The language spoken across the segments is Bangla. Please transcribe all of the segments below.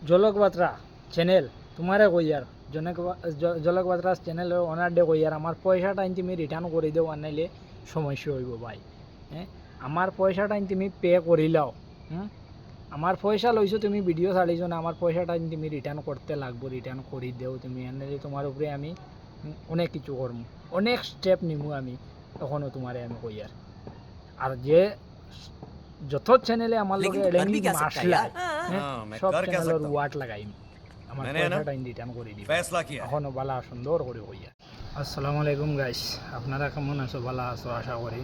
জলক বাত্রা চ্যানেল তোমারে কই আর জলক বাত্রা চ্যানেলের ওনার ডে কই আর আমার পয়সাটা তুমি রিটার্ন করে দেও আর নাইলে সমস্যা হইব ভাই। হ্যাঁ, আমার পয়সাটা তুমি পে করিলাও। আমার পয়সা লইছো, তুমি ভিডিও ছাড়িছো না, আমার পয়সাটা তুমি রিটার্ন করতে লাগবো, রিটার্ন করি দেও তুমি। আর নাইলে তোমার উপরে আমি অনেক কিছু করবো, অনেক স্টেপ নিমু আমি, তখনও তোমারে আমি কই আর যে যত চ্যানেলে আমার লগে এডেঙ্গি মাসলাই সব চ্যানেলের ওয়াট লাগাইম, আমার পয়সাটা রিটার্ন করে দিই এখনো বালা সুন্দর করে কইয়া। আসসালামু আলাইকুম গাইস, আপনারা কেমন আছো? ভালো আছো আশা করি।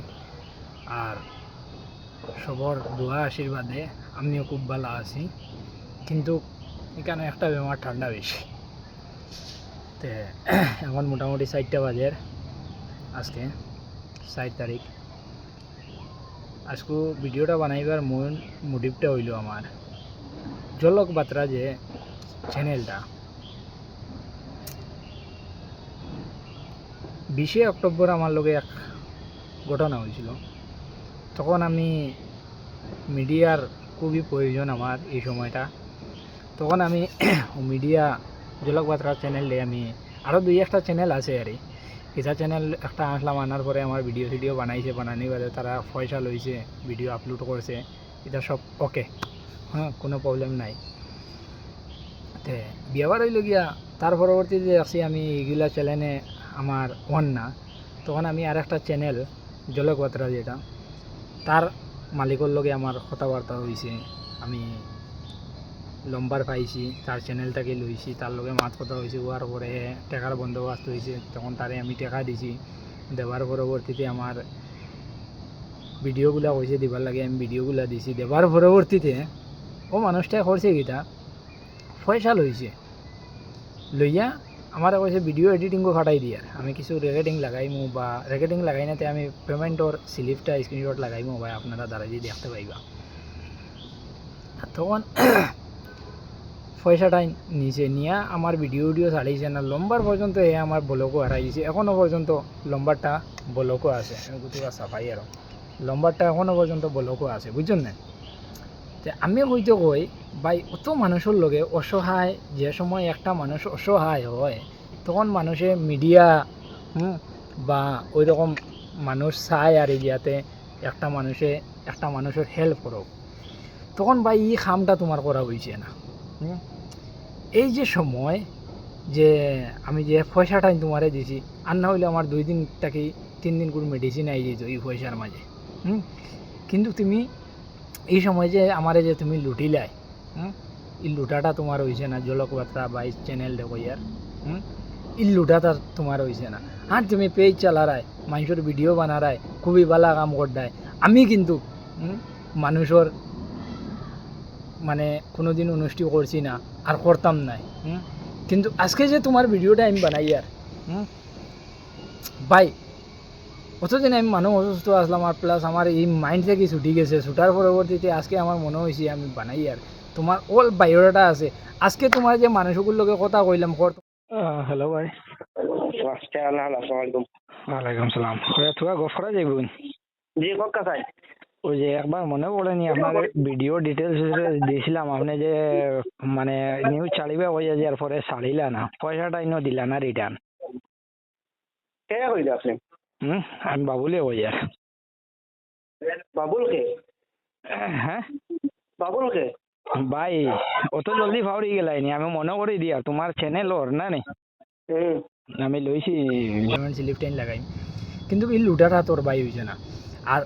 আর সবর দোয়া আশীর্বাদে আমিও খুব ভালো আছি, কিন্তু এখানে একটা বেমার, ঠান্ডা বেশি। তো এখন মোটামুটি 4টা বাজের, আজকে 4 তারিখ। আজকে ভিডিওটা বানাইবার মূল মোটিভটা হইল আমার জলক বাত্রা যে চ্যানেলটা 20 অক্টোবর আমার লগে এক ঘটনা হয়েছিল। তখন আমি মিডিয়ার খুবই প্রয়োজন আমার এই সময়টা। তখন আমি মিডিয়া জলক বাত্রা চ্যানেলে আমি আরও 2-1টা চ্যানেল আছে আর এটা চ্যানেল একটা আসলাম, আনার পরে আমার ভিডিও বানাইছে, বানানি বাদে তারা পয়সা লইছে, ভিডিও আপলোড করছে, এটা সব ওকে, হ্যাঁ, কোনো প্রবলেম নাই। তে বিয়াবার হইল গিয়া তার পরবর্তীতে দেখছি আমি এগুলা চ্যানেলে আমার ওয়ান না, তখন আমি আর একটা চ্যানেল জলক বাত্রা যেটা, তার মালিকর লগে আমার কথাবার্তা হয়েছে, আমি লম্বার পাইছি, তার চ্যানেলটাকে লইছি, তার লগে মাত কথা হয়েছে, হওয়ার পরে টাকার বন্দোবস্ত হয়েছে, তখন তারে আমি টাকা দিছি। দেওয়ার পরবর্তীতে আমার ভিডিওগুলা হয়েছে দিবার লাগে, আমি ভিডিওগুলা দিছি। দেওয়ার পরবর্তীতে ও মানুষটা করছে গীতা পয়সা লইছে, লইয়া আমার কইছে ভিডিও এডিটিংও ফাটাই দিয়ে আমি কিছু রেকর্ডিং লাগাইমু, বা রেকর্ডিং লাগাই নাতে আমি পেমেন্টর স্লিপটা স্ক্রিনশট লাগাইমু, ভাই আপনারা দ্বারাই দেখতে পাইবা। তখন পয়সাটা নিচে নিয়ে আমার ভিডিও ছাড়িয়েছে না, লম্বার পর্যন্ত এ আমার ব্লকও হারাইছে, এখনও পর্যন্ত লম্বারটা ব্লকও আছে, গুতুরা সাফাই আরও লম্বারটা এখনও পর্যন্ত ব্লকও আছে, বুঝছেন না? যে আমি হয়তো কই ভাই, অত মানুষের লগে অসহায়, যে সময় একটা মানুষ অসহায় হয় তখন মানুষে মিডিয়া বা ওই রকম মানুষ চায় আর ইয়াতে একটা মানুষের হেল্প করো, তখন ভাই এই কামটা তোমার করা হয়েছে না। এই যে সময় যে আমি যে পয়সাটা তোমারে দিছি, আর না হইলে আমার 2 দিন থেকে 3 দিন করে মেডিসিন আই যেত এই পয়সার মাঝে। কিন্তু তুমি এই সময় যে আমারে যে তুমি লুটিলাই, এই লুটাটা তোমার হয়েছে না। জলক বাত্রা বা এই চ্যানেল দেখো ইয়ার, এই লুটাটা তোমার হয়েছে না। আর তুমি পেজ চালারায়, মানুষের ভিডিও বানারায়, খুবই ভালো কাম করদায়। আমি কিন্তু মানুষের মানে কোনোদিন অনুষ্ঠিত করছি না, আর করতাম নাই। কিন্তু আজকে যে তোমার ভিডিওটা আমি বানাই আর ভাই, অতদিন আমি মানুষ অসুস্থ আসলাম, আর প্লাস আমার এই মাইন্ড থেকে ছুটি গেছে, ছুটার পরবর্তীতে আজকে আমার মনে হয়েছে আমি বানাই আর তোমার অল বায়োডাটা আছে। আজকে তোমার যে মানুষগুলোর লগে কথা কইলাম কর। হ্যালো ভাই। ওয়ালাইকুম সালাম। তোরা গফরা যাইব জি কক্কা সাই, ওই যে একবার মনে পড়েনি আপনার ভিডিও ডিটেলস দিয়েছিলাম, আপনি যে মানে নিউজ চালিবে ওই যার পরে ছাড়িলা না, পয়সাটা ইনো দিলা না রিটার্ন। কে কইলে আপনি? আমি বাবুলে ওই আর বাবুল কে? হ্যাঁ বাবুল কে? ভাই অত জলদি ফাউরি গেলাইনি, আমি মনে করি দিয়া তোমার চ্যানেল ওর না নে আমি লইছি পেমেন্ট স্লিপ টাইম লাগাই, কিন্তু এই লুটাটা তোর ভাই হয়েছে না। আর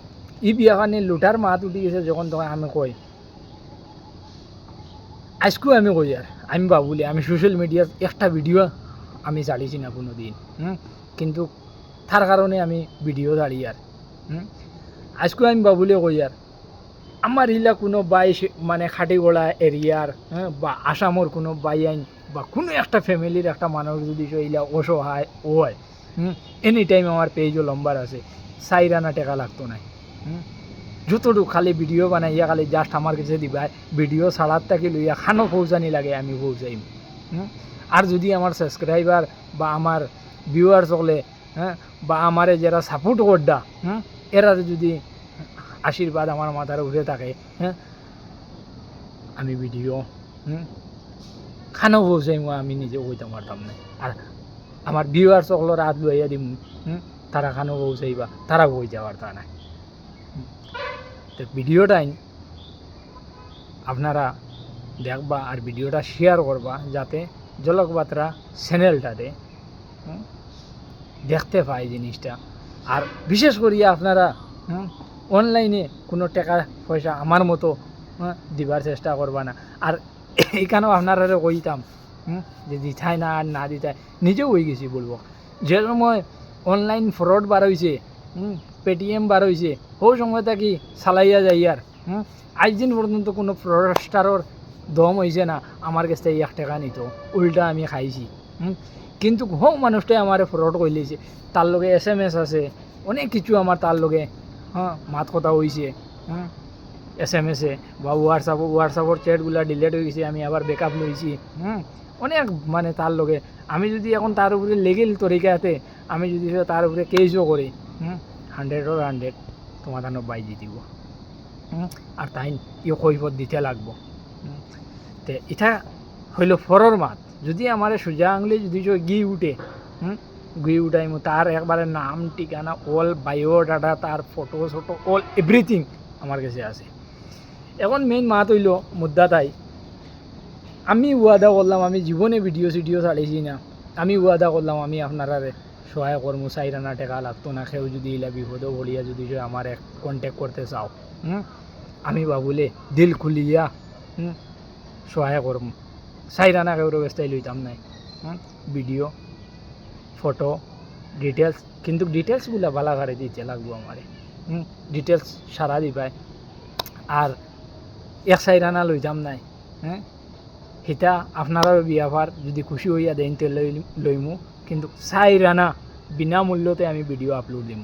ই বিয়াখানে লুটার মাত উঠি গেছে যখন, তখন আমি কই আজকেও আমি কই আর আমি বাবুলে, আমি সোশ্যাল মিডিয়ার একটা ভিডিও আমি চালিয়েছি না কোনো দিন, কিন্তু তার কারণে আমি ভিডিও ছাড়ি আর আজকেও আমি বাবুলে কই আর আমার ইলা কোনো বাই মানে খাটিগোড়া এরিয়ার বা আসামর কোনো বাই আইন বা কোনো একটা ফ্যামিলির একটা মানুষ যদি ইলা অসহায় হয়, এনি টাইম আমার পেজও লম্বার আছে, 4 আনা টাকা লাগতো না। যতটুকু খালি ভিডিও বানাইয়া খালি জাস্ট আমার কাছে দিবা, ভিডিও ছাড়ার থেকে লইয়া খানো পৌঁছানি লাগে আমি পৌঁছাইম। আর যদি আমার সাবস্ক্রাইবার বা আমার ভিউয়ার চলে, বা আমারে যারা সাপোর্ট করডা, এরা যদি আশীর্বাদ আমার মাথার উঠে থাকে, আমি ভিডিও খানো পৌঁছাইমো আমি নিজে কইতে পারতাম না। আর আমার ভিউয়ার সকলের হাত লইয়া দিম, তারা খানো পৌঁছাইবা, তারা কইতে পারতা না। তো ভিডিওটাই আপনারা দেখবা আর ভিডিওটা শেয়ার করবা, যাতে ঝলক বাত্রা চ্যানেলটাতে দেখতে পায় জিনিসটা। আর বিশেষ করিয়া আপনারা অনলাইনে কোনো টাকা পয়সা আমার মতো দিবার চেষ্টা করবা না। আর এইখানেও আপনারা কইতাম যে দিতাই না আর না দিতাই, নিজেও হয়ে গেছি বলবো। যে সময় অনলাইন ফ্রড বার হয়েছে, পেটিএম বার হয়েছে, ওই সময়টা কি চালাইয়া যাই আর আজ দিন পর্যন্ত কোনো ফ্রডস্টারর দম হয়েছে না আমার কাছ থেকে 1 টাকা নিত, উল্টা আমি খাইছি। কিন্তু হোক মানুষটাই আমার ফ্রড কইলেছে, তার লগে SMS আছে, অনেক কিছু আমার তার লগে মাত কথা হয়েছে SMS-এ বা হোয়াটসঅ্যাপের চ্যাটগুলো ডিলেট হয়ে গেছে, আমি আবার ব্যাকআপ লইছি। অনেক মানে তার লগে আমি যদি এখন তার উপরে লেগেল তরিকাতে আমি যদি তার উপরে কেসও করি 100-এর 100 তোমার ধান বাইজি দিব। আর তাই কৈফত দিতে লাগবো। তে এটা হইল ফরর মাত। যদি আমার সোজা আঙুলি যদি গি উঠে গি উঠাইমু, তার একবারে নাম ঠিকানা অল বায়োডাটা, তার ফটো ছোটো অল এভরিথিং আমার কাছে আছে। এখন মেইন মাত হইল মুদ্দা তাই আমি ওয়াদা করলাম, আমি জীবনে ভিডিও ছাড়িয়েছি না, আমি ওয়াদা করলাম আমি আপনারা সহায় করবো। 4 আনা টাকা লাগতো না, কেউ যদি ইলা বিপদও বলিয়া যদি আমার কন্ট্যাক্ট করতে চাও, আমি বাবুলে দিল খুলিয়া সহায় করবো। 4 আনা কেউ ব্যবস্থায় লইতাম নাই। ভিডিও ফটো ডিটেলস, কিন্তু ডিটেলসগুলো ভালো করে দিতে লাগবো আমারে। ডিটেলস সারা দিবাই। আর 1-4 আনা লইতাম নাই। সেটা আপনারাও বিয়াভার যদি খুশি হইয়া দেন তে লইমু, কিন্তু 4 আনা বিনামূল্যতে আমি ভিডিও আপলোড দিম।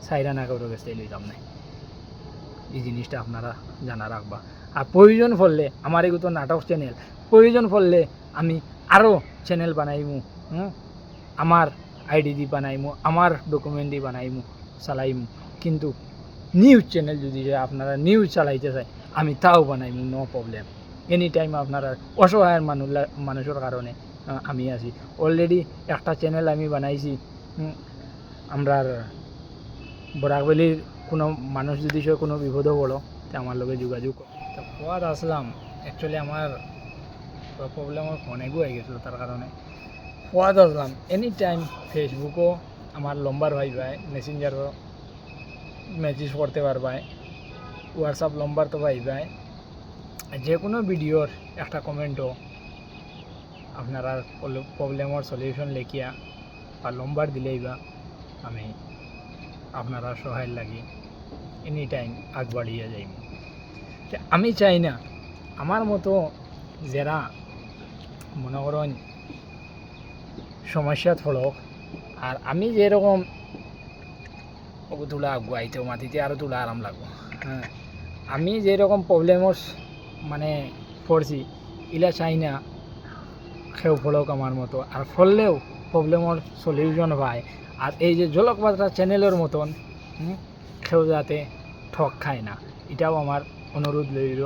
4 আনা কারোর কাছে লইতাম নাই। এই জিনিসটা আপনারা জানা রাখবা। আর প্রয়োজন পড়লে আমার এগুলো নাটক চ্যানেল, প্রয়োজন পড়লে আমি আরও চ্যানেল বানাইমু, আমার আইডি দি বানাইমু, আমার ডকুমেন্ট দি বানাইমু, চালাইমু। কিন্তু নিউজ চ্যানেল যদি আপনারা নিউজ চালাইতে চাই আমি তাও বানাইমু, নো প্রবলেম। এনি টাইম আপনারা অসহায় মানুষের কারণে আমি আছি। অলরেডি একটা চ্যানেল আমি বানাইছি, আমরার বরাকবেলির কোনো মানুষ যদি সে কোনো বিপদও পড়ো তো আমার লগে যোগাযোগ। তো কোয়াদ আসলাম, অ্যাকচুয়ালি আমার প্রবলেমের ফোনে হয়ে গেছিলো, তার কারণে কোয়াদ আসলাম। এনি টাইম ফেসবুকও আমার নম্বর পাইবাই, মেসেঞ্জারও মেসেজ করতে পারবাই, হোয়াটসঅ্যাপ নম্বর তো পাইবাই। যে কোনো ভিডিওর একটা কমেন্টও আপনারা প্রবলেমের সলিউশন লেখিয়া বা নম্বর দিলেই বা আমি আপনারা সহায় লাগি এনি টাইম আগবাড়িয়ে যাইব। আমি চাই না আমার মতো যারা মনে করেন সমস্যা থড়ক, আর আমি যেরকম তুলা আগুয়াইতে মাটিতে আরও তুলা আরাম লাগবো। আমি যেরকম প্রবলেমর মানে পড়ছি, ইলা চাই না কেউ ফলক আমার মতো, আর ফললেও প্রবলেমের সলিউশন পায়। আর এই যে ঝলক বাত্রা চ্যানেলের মতন কেউ যাতে ঠক খায় না, এটাও আমার অনুরোধ রইল।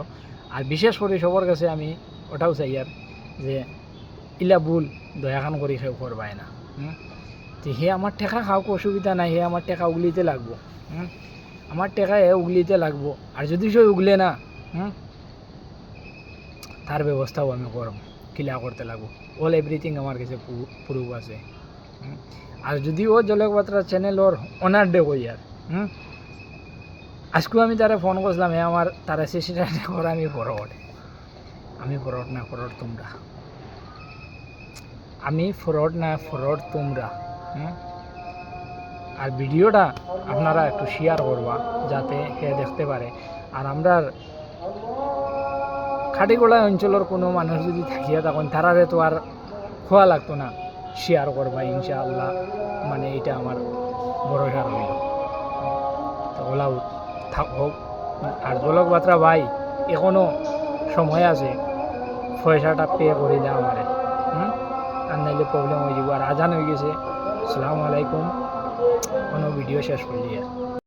আর বিশেষ করে সবার কাছে আমি ওটাও চাই আর যে ইলা ভুল দয়াখান করে কেউ করবায় না। তো হে আমার টেকা খাওক, অসুবিধা নাই, হে আমার টেকা উগলিতে লাগবো, আমার টেকা হে উগলিতে লাগবো। আর যদি সে উগলে না তার ব্যবস্থাও আমি করব, কিলা করতে লাগবো, অল এভরিথিং আমার কাছে প্রুফ আছে। আর যদি ও ঝলক বাত্রা চ্যানেল ওর অনার ডে কই আর আজকেও আমি তারা ফোন করছিলাম, হে আমার তারা চেষ্টা করে আমি ফরওয়ার্ড না, ফরওয়ার্ড তোমরা, আমি ফরওয়ার্ড না, ফরওয়ার্ড তোমরা। আর ভিডিওটা আপনারা একটু শেয়ার করবা যাতে হে দেখতে পারে। আর আমরা খাটিগোড়া অঞ্চলের কোনো মানুষ যদি থাকিয়া তখন তারারে তো আর খোয়া লাগতো না, শেয়ার করবা ইনশাআল্লাহ, মানে এটা আমার ভরসা রইল। তো ওলাও হোক। আর ঝলক বাত্রা ভাই এখনও সময় আছে, পয়সাটা পে করে দেওয়া আমারে, আর নাইলে প্রবলেম হয়ে যাব। আর আজান হয়ে গেছে। আসসালামু আলাইকুম। কোনো ভিডিও শেষ করলি আর।